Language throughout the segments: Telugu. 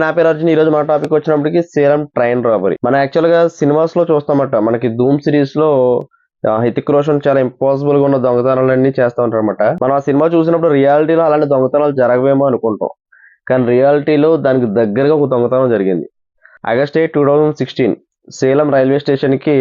నా పేరు అర్జున్. ఈ రోజు మన టాపిక్ వచ్చినప్పటికి సేలం ట్రైన్ రాబరీ. మనం యాక్చువల్ గా సినిమాస్ లో చూస్తామట, మనకి ధూమ్ సిరీస్ లో హితిక్ రోషన్ చాలా ఇంపాసిబుల్ గా ఉన్న దొంగతనాలన్నీ చేస్తా ఉంటారు అనమాట. మనం ఆ సినిమా చూసినప్పుడు రియాలిటీలో అలాంటి దొంగతనాలు జరగవేమో అనుకుంటాం, కానీ రియాలిటీలో దానికి దగ్గరగా ఒక దొంగతనం జరిగింది. ఆగస్ట్ 8, 2016 సేలం రైల్వే స్టేషన్ కి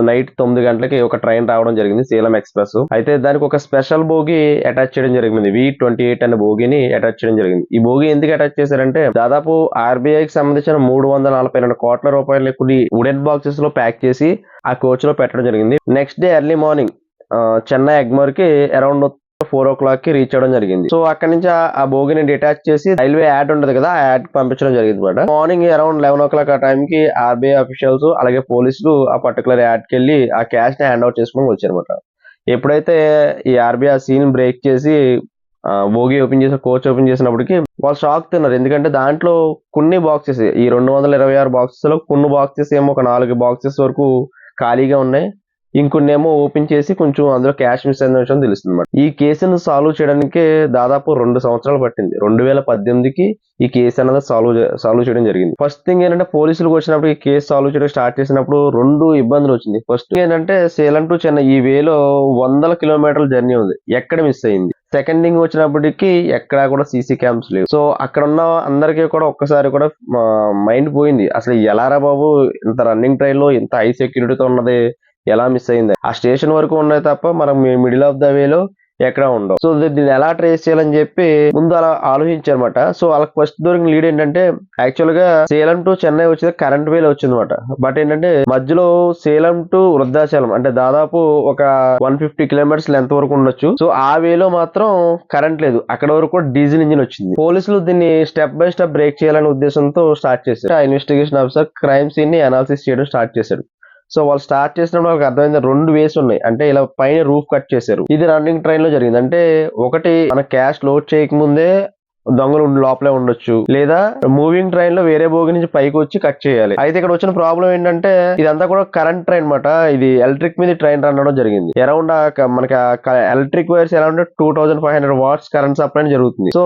నైట్ 9 గంటలకి ఒక ట్రైన్ రావడం జరిగింది, సేలం ఎక్స్ప్రెస్. అయితే దానికి ఒక స్పెషల్ బోగి అటాచ్ చేయడం జరిగింది, V28 అనే బోగిని అటాచ్ చేయడం జరిగింది. ఈ బోగి ఎందుకు అటాచ్ చేశారంటే, దాదాపు RBIకి సంబంధించిన 342 కోట్ల రూపాయలు కొన్ని వుడెన్ బాక్సెస్ లో ప్యాక్ చేసి ఆ కోచ్ లో పెట్టడం జరిగింది. Next day early morning Chennai Egmore కి అరౌండ్ 4 o'clock కి రీచ్ అవ్వడం జరిగింది. సో అక్కడ నుంచి ఆ బోగిని డిటాచ్ చేసి రైల్వే యాడ్ ఉండదు కదా, ఆ యాడ్ పంపించడం జరిగింది అనమాట. మార్నింగ్ అరౌండ్ 11 o'clock ఆ టైం కి RBI అఫీషియల్స్ అలాగే పోలీసులు ఆ పర్టికులర్ యాడ్ కి వెళ్ళి ఆ క్యాష్ ని హ్యాండ్ అవుట్ చేసుకుని వచ్చారనమాట. ఎప్పుడైతే ఈ RBI ఆ సీన్ బ్రేక్ చేసి బోగి ఓపెన్ చేసి కోచ్ ఓపెన్ చేసినప్పటికీ వాళ్ళు షాక్ తిన్నారు. ఎందుకంటే దాంట్లో కొన్ని బాక్సెస్, ఈ 226 బాక్సెస్ లో కొన్ని బాక్సెస్ ఏమో ఒక 4 బాక్సెస్ వరకు ఖాళీగా ఉన్నాయి, ఇంకొన్ని ఏమో ఓపెన్ చేసి కొంచెం అందులో క్యాష్ మిస్ అయిన విషయం తెలుస్తుంది. ఈ కేసును సాల్వ్ చేయడానికి దాదాపు 2 సంవత్సరాలు పట్టింది. 2018కి ఈ కేసు అనేది సాల్వ్ చేయడం జరిగింది. ఫస్ట్ థింగ్ ఏంటంటే, పోలీసులకు వచ్చినప్పుడు ఈ కేసు సాల్వ్ చేయడం స్టార్ట్ చేసినప్పుడు 2 ఇబ్బందులు వచ్చింది. ఫస్ట్ ఏంటంటే, సేలం టు చెన్నై ఈ వేలో 100 కిలోమీటర్ల జర్నీ ఉంది, ఎక్కడ మిస్ అయింది. సెకండ్ థింగ్ వచ్చినప్పటికీ ఎక్కడా కూడా సీసీ క్యామ్స్ లేవు. సో అక్కడ ఉన్న అందరికీ కూడా ఒక్కసారి కూడా మైండ్ పోయింది, అసలు ఎలారా బాబు, ఇంత రన్నింగ్ ట్రైన్ లో ఇంత హై సెక్యూరిటీతో ఉన్నది ఎలా మిస్ అయింది. ఆ స్టేషన్ వరకు ఉన్నాయి తప్ప మనం మిడిల్ ఆఫ్ ద వేలో ఎక్కడ ఉండవు. సో దీన్ని ఎలా ట్రేస్ చేయాలని చెప్పి ముందు అలా ఆలోచించారన్నమాట. సో వాళ్ళకి ఫస్ట్ దొరికిన లీడ్ ఏంటంటే, యాక్చువల్ గా సేలం టు చెన్నై వచ్చేది కరెంట్ వేలో వచ్చిందన్నమాట. బట్ ఏంటంటే మధ్యలో సేలం టు వృద్ధాచలం అంటే దాదాపు ఒక 150 కిలోమీటర్స్ లెంత్ వరకు ఉండొచ్చు. సో ఆ వేలో మాత్రం కరెంట్ లేదు, అక్కడ వరకు డీజిల్ ఇంజిన్ వచ్చింది. పోలీసులు దీన్ని స్టెప్ బై స్టెప్ బ్రేక్ చేయాలనే ఉద్దేశంతో స్టార్ట్ చేశారు. ఆ ఇన్వెస్టిగేషన్ ఆఫీసర్ క్రైమ్ సీన్ ని అనాలిసిస్ చేయడం స్టార్ట్ చేశాడు. సో వాళ్ళు స్టార్ట్ చేసినప్పుడు వాళ్ళకి అర్థమైంది 2 వేస్ ఉన్నాయి. అంటే ఇలా పైన రూఫ్ కట్ చేశారు. ఇది రన్నింగ్ ట్రైన్ లో జరిగింది. అంటే ఒకటి, మన క్యాష్ లోడ్ చేయకముందే దొంగలు లోపలే ఉండొచ్చు, లేదా మూవింగ్ ట్రైన్ లో వేరే బోగి నుంచి పైకి వచ్చి కట్ చేయాలి. అయితే ఇక్కడ వచ్చిన ప్రాబ్లం ఏంటంటే, ఇదంతా కూడా కరెంట్ ట్రైన్ మాట, ఇది ఎలక్ట్రిక్ మీద ట్రైన్ రన్ అవడం జరిగింది. అరౌండ్ మనకి ఎలక్ట్రిక్ వైర్స్ ఎలా ఉంటే 2500 watts కరెంట్ సప్లై జరుగుతుంది. సో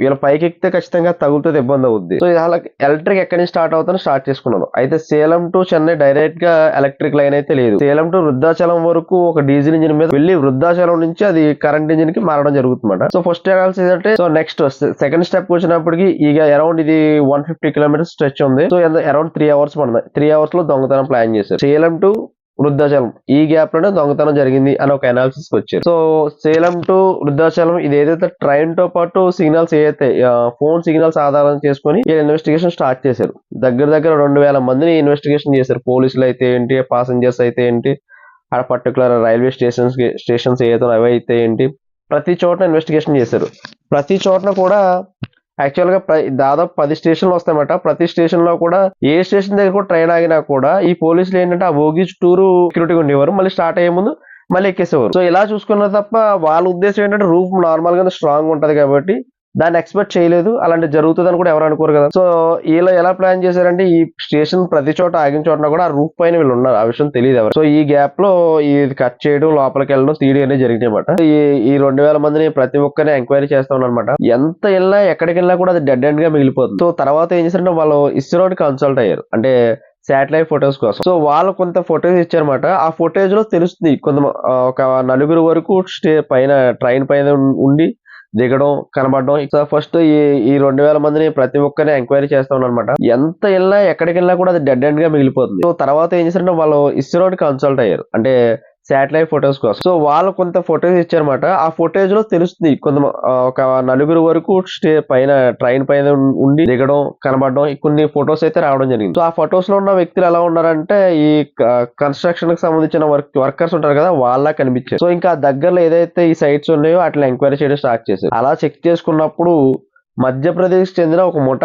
వీళ్ళ పైకి ఎక్కితే ఖచ్చితంగా తగులుతుంది, ఇబ్బంది అవుద్ది. సో ఇలా ఎలక్ట్రిక్ ఎక్కడి నుంచి స్టార్ట్ అవుతుందో స్టార్ట్ చేసుకున్నాను. అయితే సేలం టు చెన్నై డైరెక్ట్ గా ఎలక్ట్రిక్ లైన్ అయితే లేదు. సేలం టు వృద్ధాచలం వరకు ఒక డీజిల్ ఇంజిన్ మీద వెళ్ళి వృద్ధాచలం నుంచి అది కరెంట్ ఇంజిన్ కి మారడం జరుగుతుందన్నమాట. సో ఫస్ట్ అనాలిసిస్ అంటే, సో నెక్స్ట్ సెకండ్ స్టెప్ వచ్చినప్పటికి ఇక అరౌండ్ ఇది 150 కిలోమీటర్స్ స్ట్రెచ్ ఉంది. సో అరౌండ్ 3 hours పడుతుంది. 3 hours లో దొంగతనం ప్లాన్ చేశారు. సేలం టు వృద్ధాచలం ఈ గ్యాప్ లోనే దొంగతనం జరిగింది అని ఒక అనాలిసిస్ వచ్చారు. సో సేలం టు వృద్ధాచలం ఇది ఏదైతే ట్రైన్ తో పాటు సిగ్నల్స్ ఏదైతే ఫోన్ సిగ్నల్స్ ఆధారం చేసుకుని ఇన్వెస్టిగేషన్ స్టార్ట్ చేశారు. దగ్గర 2,000 మందిని ఇన్వెస్టిగేషన్ చేశారు. పోలీసులు అయితే ఏంటి, పాసెంజర్స్ అయితే ఏంటి, ఆ పర్టికులర్ రైల్వే స్టేషన్స్ ఏదైతే అవి అయితే ఏంటి, ప్రతి చోట ఇన్వెస్టిగేషన్ చేశారు. ప్రతి చోట కూడా యాక్చువల్ గా దాదాపు 10 స్టేషన్లు వస్తాయన్నమాట. ప్రతి స్టేషన్ లో కూడా ఏ స్టేషన్ దగ్గర కూడా ట్రైన్ ఆగినా కూడా ఈ పోలీసులు ఏంటంటే ఆ బోగి చుట్టూరు సెక్యూరిటీ ఉండేవారు, మళ్ళీ స్టార్ట్ అయ్యే ముందు మళ్ళీ ఎక్కేసేవారు. సో ఇలా చూసుకున్న తప్ప వాళ్ళ ఉద్దేశం ఏంటంటే రూఫ్ నార్మల్ గా స్ట్రాంగ్ ఉంటది కాబట్టి దాన్ని ఎక్స్పెక్ట్ చేయలేదు, అలాంటి జరుగుతుందని కూడా ఎవరు అనుకోరు కదా. సో వీళ్ళు ఎలా ప్లాన్ చేశారంటే, ఈ స్టేషన్ ప్రతి చోట ఆగిన చోట కూడా ఆ రూఫ్ పైన వీళ్ళు ఉన్నారు, ఆ విషయం తెలియదు ఎవరు. సో ఈ గ్యాప్ లో ఇది కట్ చేయడం, లోపలికి వెళ్ళడం, తీయడం అనేది జరిగింది అనమాట. ఈ 2,000 మందిని ప్రతి ఒక్కరిని ఎంక్వైరీ చేస్తా ఉన్నారన్నమాట. ఎంత వెళ్ళినా ఎక్కడికి వెళ్ళినా కూడా అది డెడ్ ఎండ్ గా మిగిలిపోతుంది. సో తర్వాత ఏం చేశారంటే, వాళ్ళు ఇస్రోని కన్సల్ట్ అయ్యారు, అంటే శాటిలైట్ ఫొటోస్ కోసం. సో వాళ్ళు కొంత ఫొటోస్ ఇచ్చారన్నమాట. ఆ ఫొటేజ్ లో తెలుస్తుంది కొంత ఒక 4 వరకు పైన ట్రైన్ పైన ఉండి దిగడం కనబడడం. సో ఫస్ట్ ఈ 2,000 మందిని ప్రతి ఒక్కరిని ఎంక్వైరీ చేస్తా ఉన్నారన్నమాట. ఎంత వెళ్ళినా ఎక్కడికి వెళ్ళినా కూడా అది డెడ్ ఎండ్ గా మిగిలిపోతుంది. సో తర్వాత ఏం చేశారంటే, వాళ్ళు ఇస్రోని కన్సల్ట్ అయ్యారు, అంటే శాటిలైట్ ఫొటోస్ కోసం. సో వాళ్ళు కొంత ఫొటోస్ ఇచ్చారన్నమాట. ఆ ఫొటేజ్ లో తెలుస్తుంది కొంత ఒక 4 వరకు పైన ట్రైన్ పైన ఉండి దిగడం కనబడడం, కొన్ని ఫొటోస్ అయితే రావడం జరిగింది. సో ఆ ఫొటోస్ లో ఉన్న వ్యక్తులు ఎలా ఉన్నారంటే, ఈ కన్స్ట్రక్షన్ కి సంబంధించిన వర్కర్స్ ఉంటారు కదా, వాళ్ళ కనిపించారు. సో ఇంకా దగ్గరలో ఏదైతే ఈ సైట్స్ ఉన్నాయో అట్లా ఎంక్వైరీ చేయడం స్టార్ట్ చేశారు. అలా చెక్ చేసుకున్నప్పుడు మధ్యప్రదేశ్ చెందిన ఒక ముఠ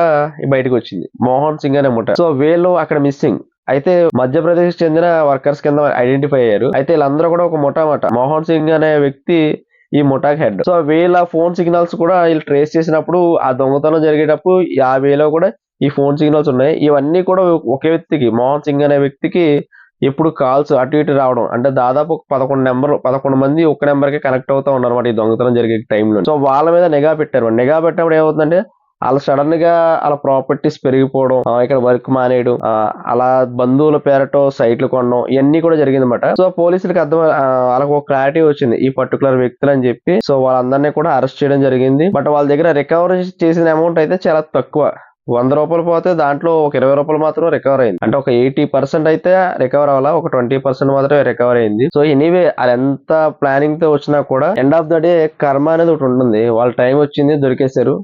బయటకు వచ్చింది, మోహన్ సింగ్ అనే ముఠ. సో వీళ్ళు అక్కడ మిస్సింగ్. అయితే మధ్యప్రదేశ్ చెందిన వర్కర్స్ కింద ఐడెంటిఫై అయ్యారు. అయితే వీళ్ళందరూ కూడా ఒక ముఠా మాట. మోహన్ సింగ్ అనే వ్యక్తి ఈ ముఠాకి హెడ్. సో వీళ్ళ ఫోన్ సిగ్నల్స్ కూడా వీళ్ళు ట్రేస్ చేసినప్పుడు ఆ దొంగతనం జరిగేటప్పుడు ఆ వేలో కూడా ఈ ఫోన్ సిగ్నల్స్ ఉన్నాయి. ఇవన్నీ కూడా ఒకే వ్యక్తికి, మోహన్ సింగ్ అనే వ్యక్తికి ఎప్పుడు కాల్స్ అటు ఇటు రావడం. అంటే దాదాపు 11 మంది ఒక నెంబర్ కి కనెక్ట్ అవుతా ఉన్నారు ఈ దొంగతనం జరిగే టైంలో. సో వాళ్ళ మీద నిఘా పెట్టారు. నిఘా పెట్టినప్పుడు ఏమవుతుందంటే, అలా సడన్ గా అలా ప్రాపర్టీస్ పెరిగిపోవడం, ఇక్కడ వర్క్ మానేయడం, అలా బంధువుల పేరటో సైట్లు కొనడం ఇవన్నీ కూడా జరిగిందన్నమాట. సో పోలీసులకు అర్థం వాళ్ళకి ఒక క్లారిటీ వచ్చింది ఈ పర్టికులర్ వ్యక్తులు అని చెప్పి. సో వాళ్ళందరినీ కూడా అరెస్ట్ చేయడం జరిగింది. బట్ వాళ్ళ దగ్గర రికవరీ చేసిన అమౌంట్ అయితే చాలా తక్కువ. 100 రూపాయలు పోతే దాంట్లో ఒక 20 రూపాయలు మాత్రం రికవర్ అయింది. అంటే ఒక 80% అయితే రికవర్ అవ్వాలా, ఒక 20% మాత్రమే రికవర్ అయింది. సో ఎనీవే అది ఎంత ప్లానింగ్ తో వచ్చినా కూడా ఎండ్ ఆఫ్ ద డే కర్మ అనేది ఒకటి ఉంటుంది. వాళ్ళ టైం వచ్చింది, దొరికేశారు.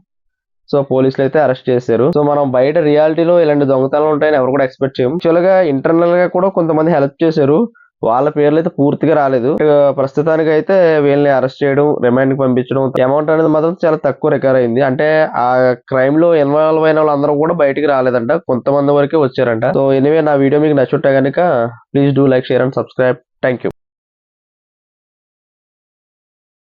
సో పోలీసులు అయితే అరెస్ట్ చేశారు. సో మనం బయట రియాలిటీలో ఇలాంటి దొంగతనాలు ఉంటాయని ఎవరు కూడా ఎక్స్పెక్ట్ చేయం. యాక్చువల్ గా ఇంటర్నల్ గా కూడా కొంతమంది హెల్ప్ చేశారు. వాళ్ళ పేర్లు అయితే పూర్తిగా రాలేదు. ప్రస్తుతానికి అయితే వీళ్ళని అరెస్ట్ చేయడం, రిమాండ్ కి పంపించడం, అమౌంట్ అనేది మాత్రం చాలా తక్కువ రికవర్ అయింది. అంటే ఆ క్రైమ్ లో ఇన్వాల్వ్ అయిన వాళ్ళందరూ కూడా బయటికి రాలేదంట, కొంతమంది వరకే వచ్చారంట. సో ఎనీవే నా వీడియో మీకు నచ్చుంటే కనుక please do like, share and subscribe. Thank you.